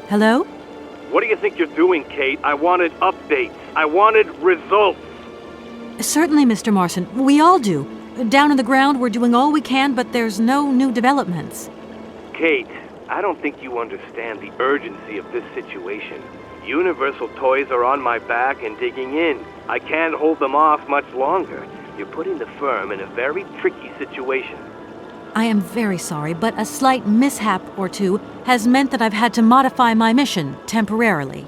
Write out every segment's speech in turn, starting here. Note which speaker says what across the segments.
Speaker 1: Hello?
Speaker 2: What do you think you're doing, Kate? I wanted updates. I wanted results.
Speaker 1: Certainly, Mr. Marson. We all do. Down on the ground, we're doing all we can, but there's no new developments.
Speaker 2: Kate, I don't think you understand the urgency of this situation. Universal Toys are on my back and digging in. I can't hold them off much longer. You're putting the firm in a very tricky situation.
Speaker 1: I am very sorry, but a slight mishap or two has meant that I've had to modify my mission temporarily.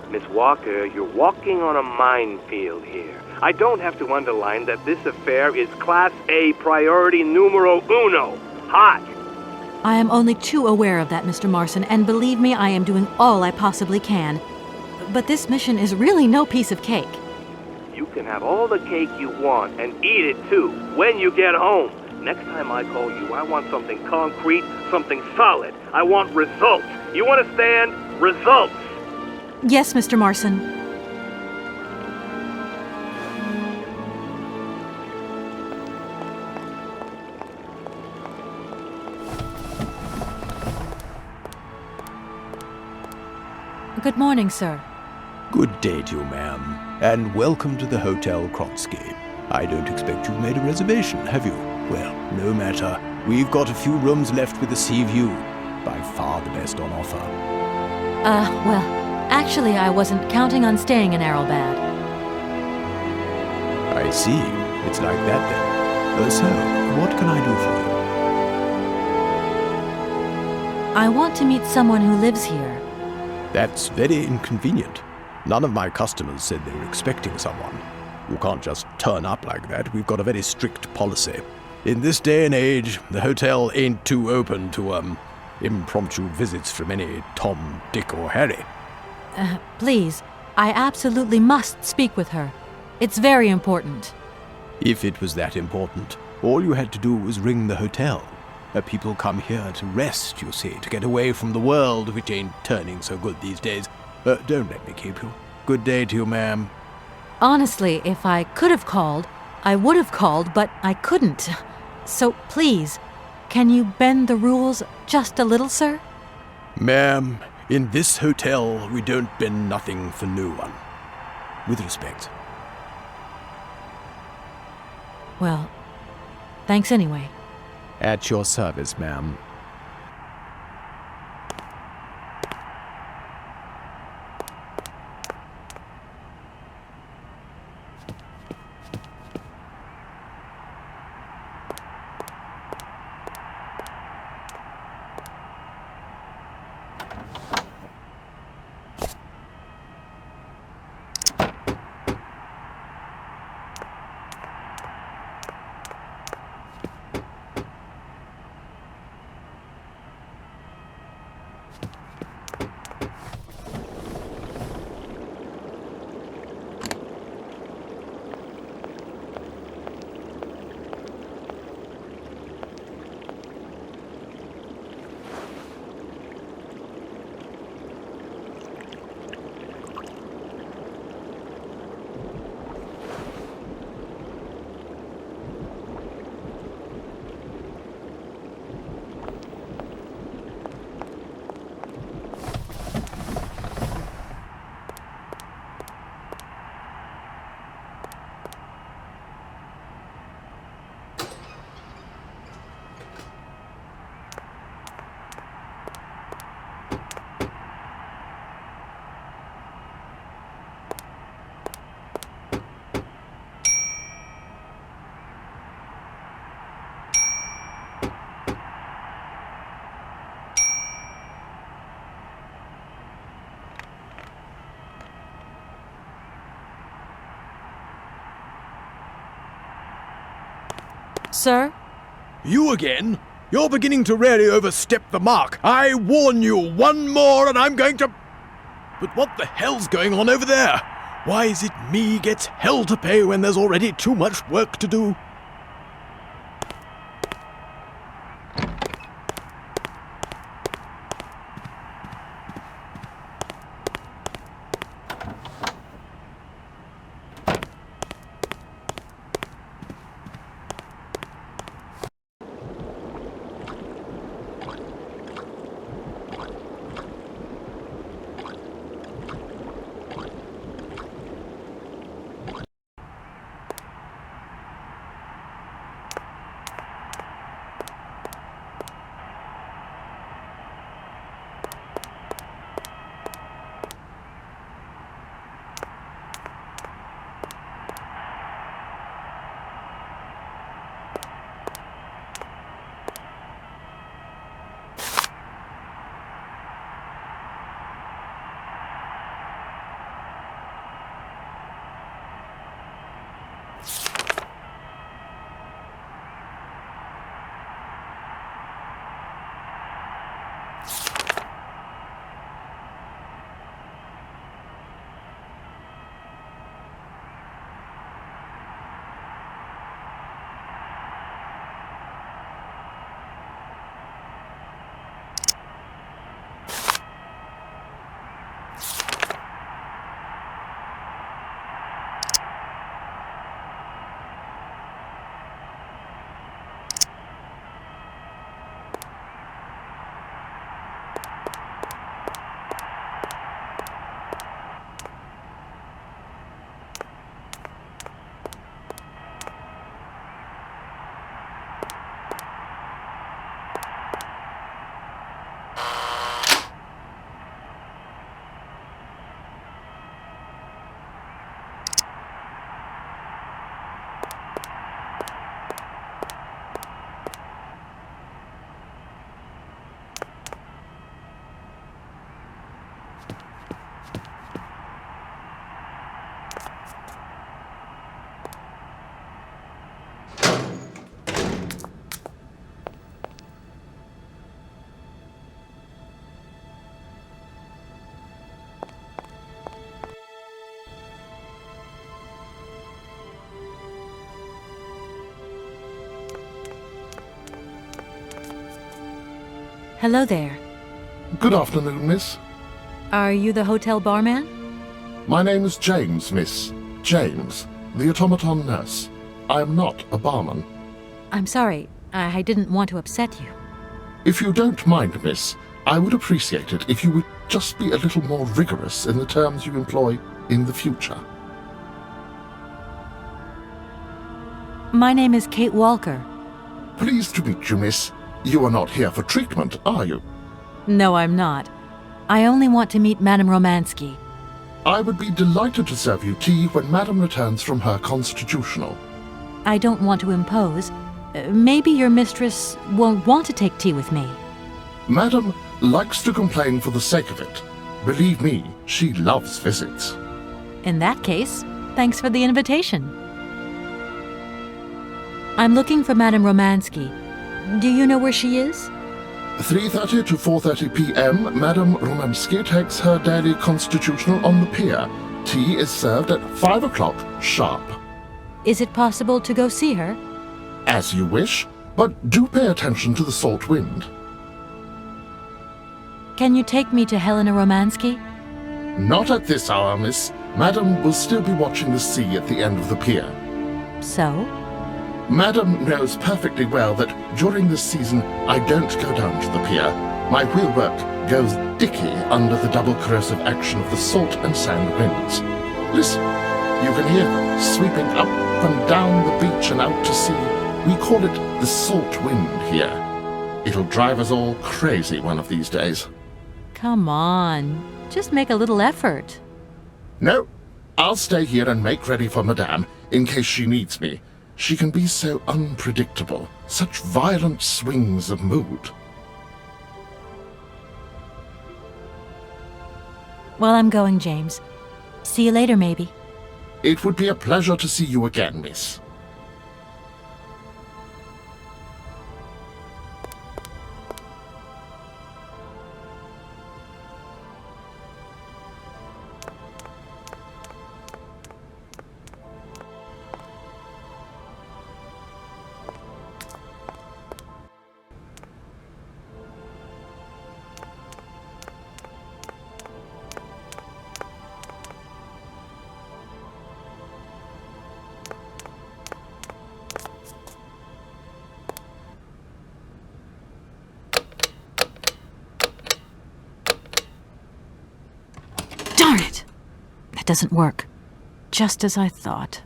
Speaker 2: Miss Walker, you're walking on a minefield here. I don't have to underline that this affair is Class A priority numero uno. Hot!
Speaker 1: I am only too aware of that, Mr. Marson, and believe me, I am doing all I possibly can. But this mission is really no piece of cake.
Speaker 2: You can have all the cake you want and eat it too when you get home. Next time I call you, I want something concrete, something solid. I want results. You understand? Results!
Speaker 1: Yes, Mr. Marson. Good morning, sir.
Speaker 3: Good day to you, ma'am, and welcome to the Hotel Krotsky. I don't expect you've made a reservation, have you? Well, no matter. We've got a few rooms left with a sea view. By far the best on offer.
Speaker 1: Well, actually I wasn't counting on staying in Aralbad.
Speaker 3: I see. It's like that then. So, what can I do for you?
Speaker 1: I want to meet someone who lives here.
Speaker 3: That's very inconvenient. None of my customers said they were expecting someone. You can't just turn up like that. We've got a very strict policy. In this day and age, the hotel ain't too open to, impromptu visits from any Tom, Dick, or Harry.
Speaker 1: Please, I absolutely must speak with her. It's very important.
Speaker 3: If it was that important, all you had to do was ring the hotel. People come here to rest, you see, to get away from the world, which ain't turning so good these days. Don't let me keep you. Good day to you, ma'am.
Speaker 1: Honestly, if I could have called, I would have called, but I couldn't. So please, can you bend the rules just a little, sir?
Speaker 3: Ma'am, in this hotel, we don't bend nothing for no one. With respect.
Speaker 1: Well, thanks anyway.
Speaker 3: At your service, ma'am.
Speaker 1: Sir?
Speaker 3: You again? You're beginning to really overstep the mark. I warn you, one more and I'm going to... But what the hell's going on over there? Why is it me gets hell to pay when there's already too much work to do?
Speaker 1: Hello there.
Speaker 4: Good afternoon, miss.
Speaker 1: Are you the hotel barman?
Speaker 4: My name is James, miss. James, the automaton nurse. I am not a barman.
Speaker 1: I'm sorry. I didn't want to upset you.
Speaker 4: If you don't mind, miss, I would appreciate it if you would just be a little more rigorous in the terms you employ in the future.
Speaker 1: My name is Kate Walker.
Speaker 4: Pleased to meet you, miss. You are not here for treatment, are you?
Speaker 1: No, I'm not. I only want to meet Madame Romansky.
Speaker 4: I would be delighted to serve you tea when Madame returns from her constitutional.
Speaker 1: I don't want to impose. Maybe your mistress won't want to take tea with me.
Speaker 4: Madame likes to complain for the sake of it. Believe me, she loves visits.
Speaker 1: In that case, thanks for the invitation. I'm looking for Madame Romansky. Do you know where she is?
Speaker 4: 3:30 to 4:30 p.m., Madame Romansky takes her daily constitutional on the pier. Tea is served at 5 o'clock sharp.
Speaker 1: Is it possible to go see her?
Speaker 4: As you wish, but do pay attention to the salt wind.
Speaker 1: Can you take me to Helena Romansky?
Speaker 4: Not at this hour, miss. Madame will still be watching the sea at the end of the pier.
Speaker 1: So?
Speaker 4: Madame knows perfectly well that during this season I don't go down to the pier. My wheelwork goes dicky under the double corrosive action of the salt and sand winds. Listen, you can hear them sweeping up and down the beach and out to sea. We call it the salt wind here. It'll drive us all crazy one of these days.
Speaker 1: Come on, just make a little effort.
Speaker 4: No, I'll stay here and make ready for Madame in case she needs me. She can be so unpredictable, such violent swings of mood.
Speaker 1: Well, I'm going, James. See you later, maybe.
Speaker 4: It would be a pleasure to see you again, miss.
Speaker 1: Darn it! That doesn't work. Just as I thought.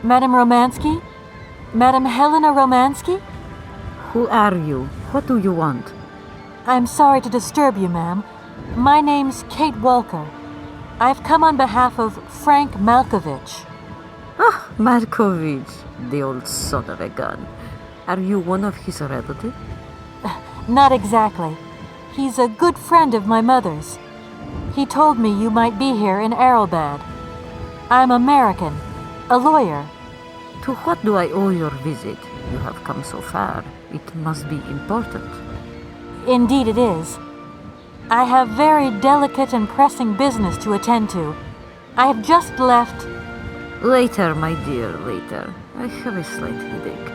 Speaker 1: Madame Romansky? Madame Helena Romansky?
Speaker 5: Who are you? What do you want?
Speaker 1: I'm sorry to disturb you, ma'am. My name's Kate Walker. I've come on behalf of Frank Malkovich.
Speaker 5: Ah, Markovich, the old son of a gun. Are you one of his relatives?
Speaker 1: Not exactly. He's a good friend of my mother's. He told me you might be here in Aralbad. I'm American, a lawyer.
Speaker 5: To what do I owe your visit? You have come so far. It must be important.
Speaker 1: Indeed it is. I have very delicate and pressing business to attend to. I have just left...
Speaker 5: Later, my dear, later. I have a slight headache.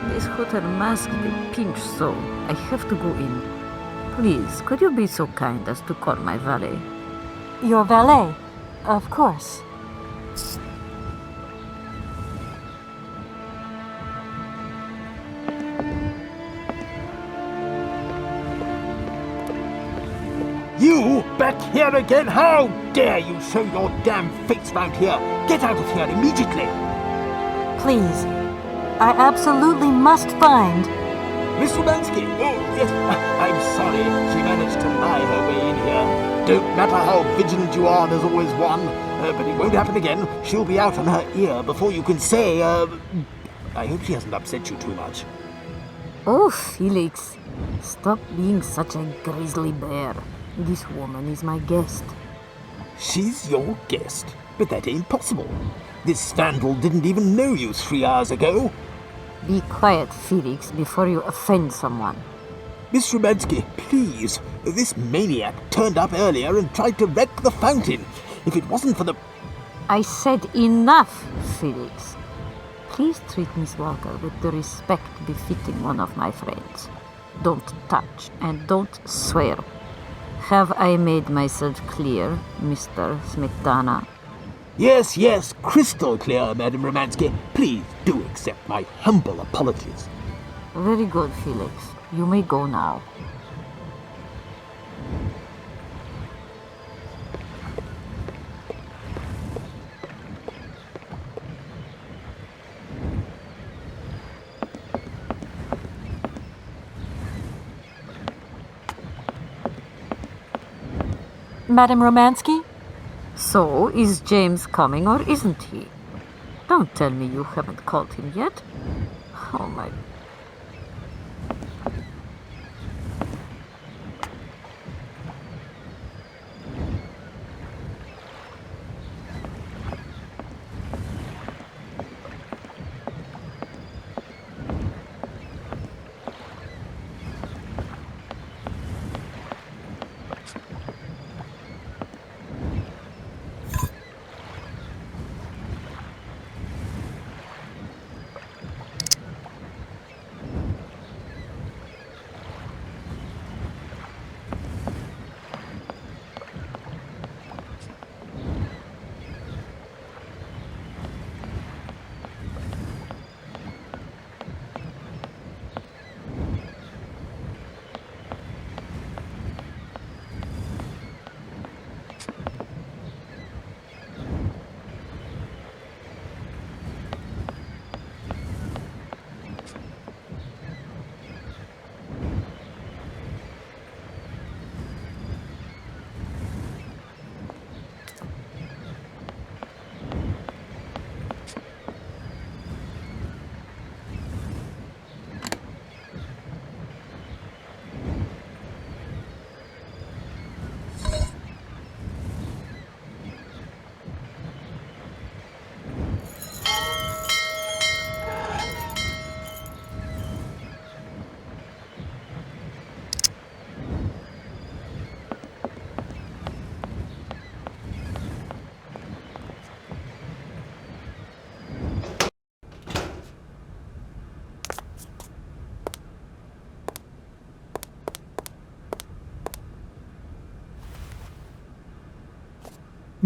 Speaker 5: This hotel mask they pinch so. I have to go in. Please, could you be so kind as to call my valet?
Speaker 1: Your valet? Of course.
Speaker 6: You back here again? How dare you show your damn face round here? Get out of here immediately!
Speaker 1: Please. I absolutely must find...
Speaker 6: Miss Romansky! Oh, yes, I'm sorry. She managed to lie her way in here. Don't matter how vigilant you are, there's always one. But it won't happen again. She'll be out on her ear before you can say, I hope she hasn't upset you too much.
Speaker 5: Oh, Felix, stop being such a grizzly bear. This woman is my guest.
Speaker 6: She's your guest? But that ain't possible. This vandal didn't even know you 3 hours ago.
Speaker 5: Be quiet, Felix, before you offend someone.
Speaker 6: Miss Romansky, please. This maniac turned up earlier and tried to wreck the fountain. If it wasn't for the...
Speaker 5: I said enough, Felix. Please treat Miss Walker with the respect befitting one of my friends. Don't touch and don't swear. Have I made myself clear, Mr. Smetana?
Speaker 6: Yes, yes, crystal clear, Madame Romansky. Please do accept my humble apologies.
Speaker 5: Very good, Felix. You may go now.
Speaker 1: Madame Romansky?
Speaker 5: So, is James coming or isn't he? Don't tell me you haven't called him yet. Oh my...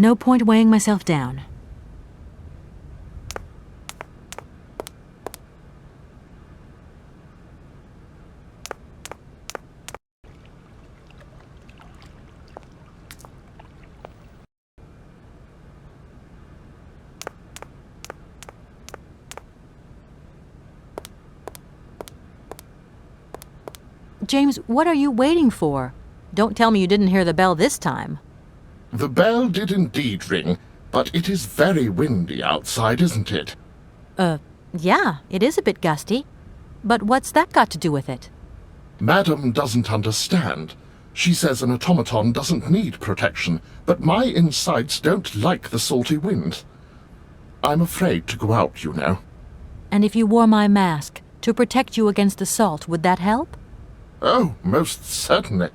Speaker 1: No point weighing myself down. James, what are you waiting for? Don't tell me you didn't hear the bell this time.
Speaker 4: The bell did indeed ring, but it is very windy outside, isn't it?
Speaker 1: Yeah, it is a bit gusty. But what's that got to do with it?
Speaker 4: Madam doesn't understand. She says an automaton doesn't need protection, but my insides don't like the salty wind. I'm afraid to go out, you know.
Speaker 1: And if you wore my mask to protect you against the salt, would that help?
Speaker 4: Oh, most certainly.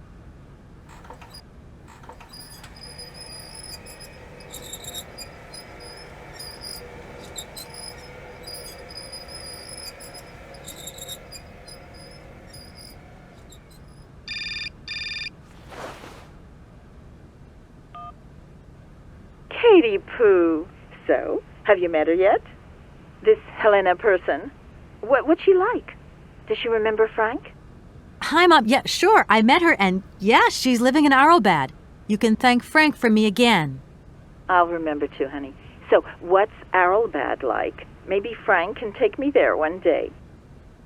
Speaker 7: Katie Pooh. So, have you met her yet? This Helena person? What's she like? Does she remember Frank?
Speaker 1: Hi, Mom. Yeah, sure. I met her, and yeah, she's living in Aralbad. You can thank Frank for me again.
Speaker 7: I'll remember too, honey. So, what's Aralbad like? Maybe Frank can take me there one day.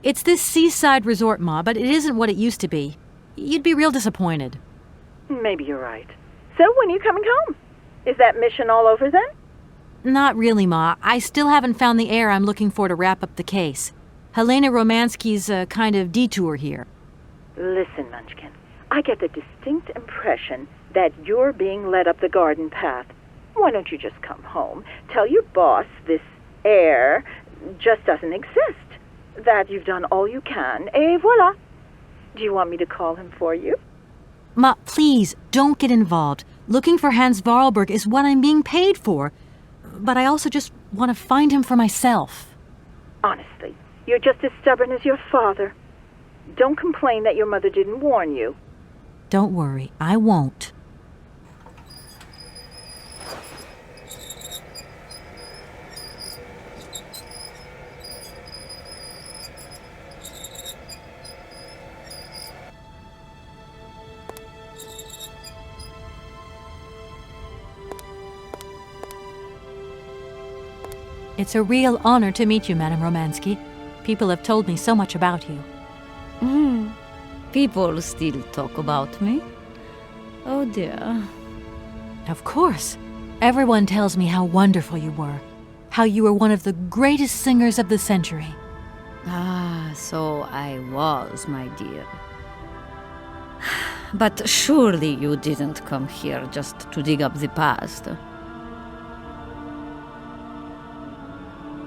Speaker 1: It's this seaside resort, Ma, but it isn't what it used to be. You'd be real disappointed.
Speaker 7: Maybe you're right. So, when are you coming home? Is that mission all over then?
Speaker 1: Not really, Ma. I still haven't found the heir I'm looking for to wrap up the case. Helena Romansky's a kind of detour here.
Speaker 7: Listen, Munchkin, I get the distinct impression that you're being led up the garden path. Why don't you just come home, tell your boss this heir just doesn't exist, that you've done all you can, et voila. Do you want me to call him for you?
Speaker 1: Ma, please, don't get involved. Looking for Hans Vorarlberg is what I'm being paid for. But I also just want to find him for myself.
Speaker 7: Honestly, you're just as stubborn as your father. Don't complain that your mother didn't warn you.
Speaker 1: Don't worry, I won't. It's a real honor to meet you, Madame Romansky. People have told me so much about you.
Speaker 5: People still talk about me. Oh dear.
Speaker 1: Of course. Everyone tells me how wonderful you were. How you were one of the greatest singers of the century.
Speaker 5: Ah, so I was, my dear. But surely you didn't come here just to dig up the past.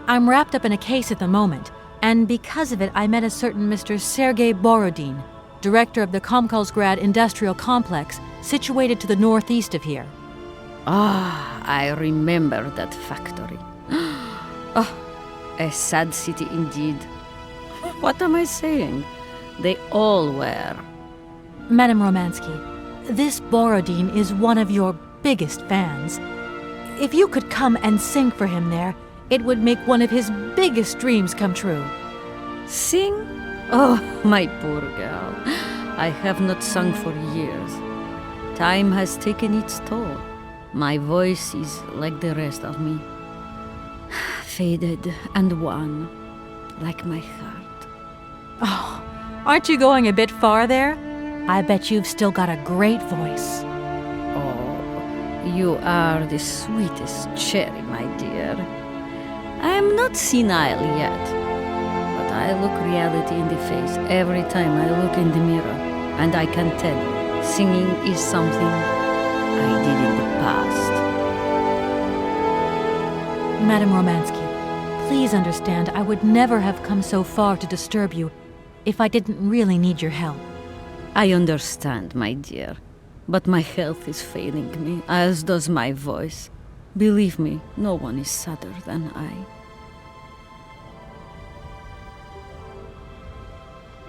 Speaker 1: I'm wrapped up in a case at the moment, and because of it I met a certain Mr. Sergei Borodin, director of the Komkolsgrad Industrial Complex, situated to the northeast of here.
Speaker 5: Ah, I remember that factory. Oh, a sad city indeed. What am I saying? They all were.
Speaker 1: Madame Romansky, this Borodin is one of your biggest fans. If you could come and sing for him there, it would make one of his biggest dreams come true.
Speaker 5: Sing? Oh, my poor girl. I have not sung for years. Time has taken its toll. My voice is like the rest of me. Faded and wan, like my heart.
Speaker 1: Oh, aren't you going a bit far there? I bet you've still got a great voice.
Speaker 5: Oh, you are the sweetest cherry, my dear. I am not senile yet, but I look reality in the face every time I look in the mirror, and I can tell you, singing is something I did in the past.
Speaker 1: Madame Romansky, please understand I would never have come so far to disturb you if I didn't really need your help.
Speaker 5: I understand, my dear, but my health is failing me, as does my voice. Believe me, no one is sadder than I.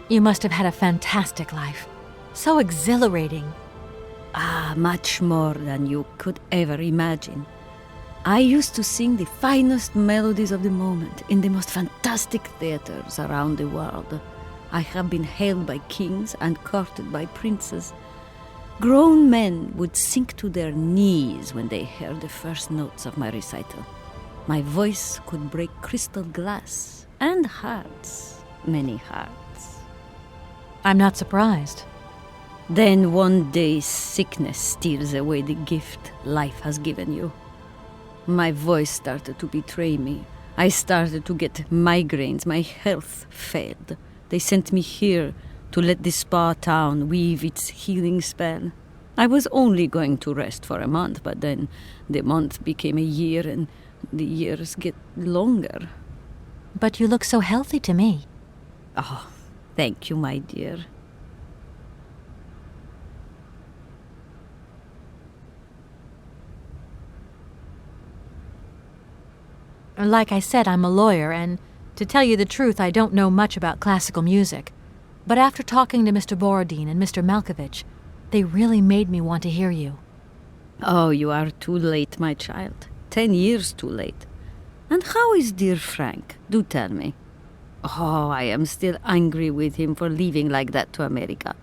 Speaker 1: You must have had a fantastic life. So exhilarating.
Speaker 5: Ah, much more than you could ever imagine. I used to sing the finest melodies of the moment in the most fantastic theaters around the world. I have been hailed by kings and courted by princes. Grown men would sink to their knees when they heard the first notes of my recital. My voice could break crystal glass and hearts, many hearts.
Speaker 1: I'm not surprised.
Speaker 5: Then one day sickness steals away the gift life has given you. My voice started to betray me. I started to get migraines. My health failed. They sent me here to let the spa town weave its healing spell. I was only going to rest for a month, but then the month became a year and the years get longer.
Speaker 1: But you look so healthy to me.
Speaker 5: Oh, thank you, my dear.
Speaker 1: Like I said, I'm a lawyer, and to tell you the truth, I don't know much about classical music. But after talking to Mr. Borodin and Mr. Malkovich, they really made me want to hear you.
Speaker 5: Oh, you are too late, my child. 10 years too late. And how is dear Frank? Do tell me. Oh, I am still angry with him for leaving like that to America.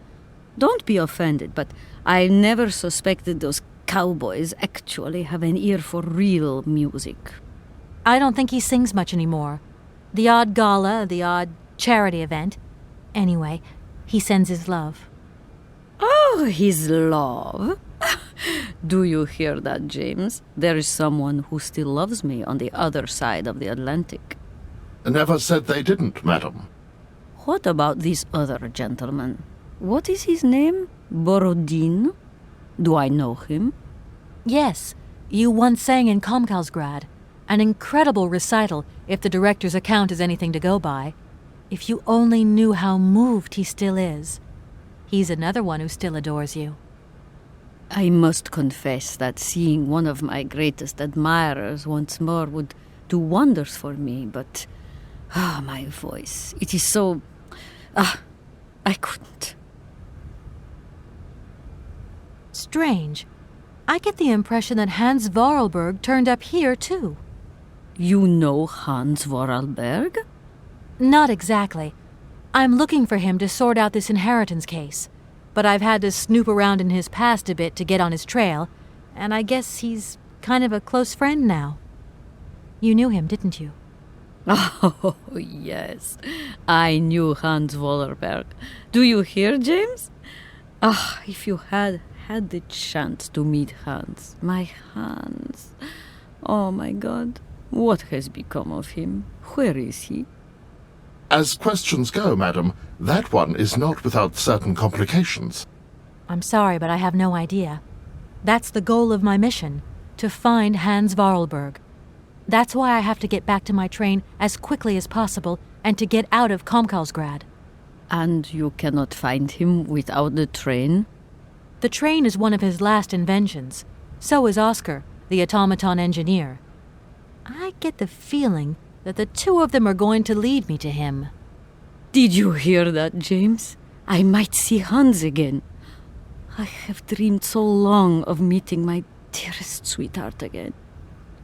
Speaker 5: Don't be offended, but I never suspected those cowboys actually have an ear for real music.
Speaker 1: I don't think he sings much anymore. The odd gala, the odd charity event. Anyway, he sends his love.
Speaker 5: Oh, his love? Do you hear that, James? There is someone who still loves me on the other side of the Atlantic.
Speaker 4: Never said they didn't, madam.
Speaker 5: What about this other gentleman? What is his name? Borodin? Do I know him?
Speaker 1: Yes, you once sang in Komkalsgrad. An incredible recital, if the director's account is anything to go by. If you only knew how moved he still is. He's another one who still adores you.
Speaker 5: I must confess that seeing one of my greatest admirers once more would do wonders for me, but... my voice. It is so... I couldn't.
Speaker 1: Strange. I get the impression that Hans Vorarlberg turned up here, too.
Speaker 5: You know Hans Vorarlberg?
Speaker 1: Not exactly. I'm looking for him to sort out this inheritance case. But I've had to snoop around in his past a bit to get on his trail, and I guess he's kind of a close friend now. You knew him, didn't you?
Speaker 5: Oh, yes. I knew Hans Vorarlberg. Do you hear, James? If you had the chance to meet Hans. My Hans. Oh, my God. What has become of him? Where is he?
Speaker 4: As questions go, madam, that one is not without certain complications.
Speaker 1: I'm sorry, but I have no idea. That's the goal of my mission, to find Hans Vorarlberg. That's why I have to get back to my train as quickly as possible and to get out of Komkalsgrad.
Speaker 5: And you cannot find him without the train?
Speaker 1: The train is one of his last inventions. So is Oscar, the automaton engineer. I get the feeling that the two of them are going to lead me to him.
Speaker 5: Did you hear that, James? I might see Hans again. I have dreamed so long of meeting my dearest sweetheart again.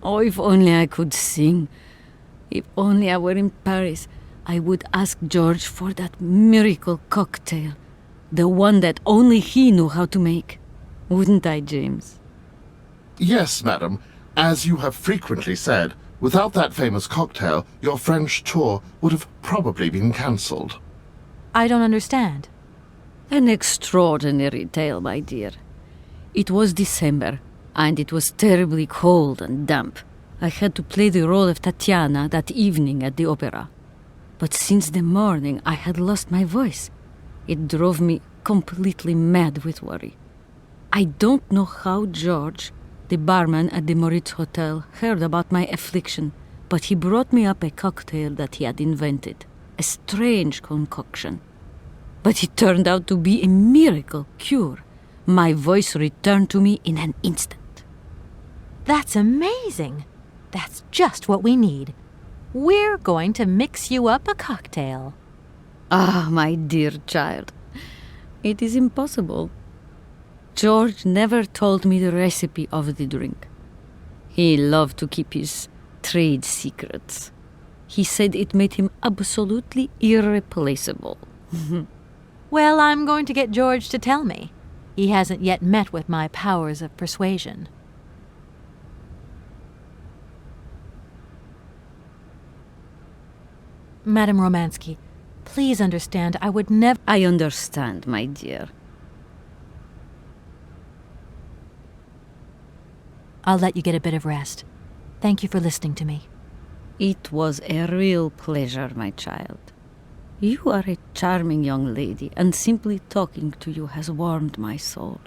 Speaker 5: Oh, if only I could sing. If only I were in Paris, I would ask George for that miracle cocktail. The one that only he knew how to make. Wouldn't I, James?
Speaker 4: Yes, madam. As you have frequently said, without that famous cocktail, your French tour would have probably been cancelled.
Speaker 1: I don't understand.
Speaker 5: An extraordinary tale, my dear. It was December, and it was terribly cold and damp. I had to play the role of Tatiana that evening at the opera. But since the morning, I had lost my voice. It drove me completely mad with worry. I don't know how George, the barman at the Moritz Hotel, heard about my affliction, but he brought me up a cocktail that he had invented. A strange concoction. But it turned out to be a miracle cure. My voice returned to me in an instant.
Speaker 1: That's amazing. That's just what we need. We're going to mix you up a cocktail.
Speaker 5: Ah, my dear child. It is impossible. George never told me the recipe of the drink. He loved to keep his trade secrets. He said it made him absolutely irreplaceable.
Speaker 1: Well, I'm going to get George to tell me. He hasn't yet met with my powers of persuasion. Madame Romansky, Please understand, I would never...
Speaker 5: I understand, my dear.
Speaker 1: I'll let you get a bit of rest. Thank you for listening to me.
Speaker 5: It was a real pleasure, my child. You are a charming young lady, and simply talking to you has warmed my soul.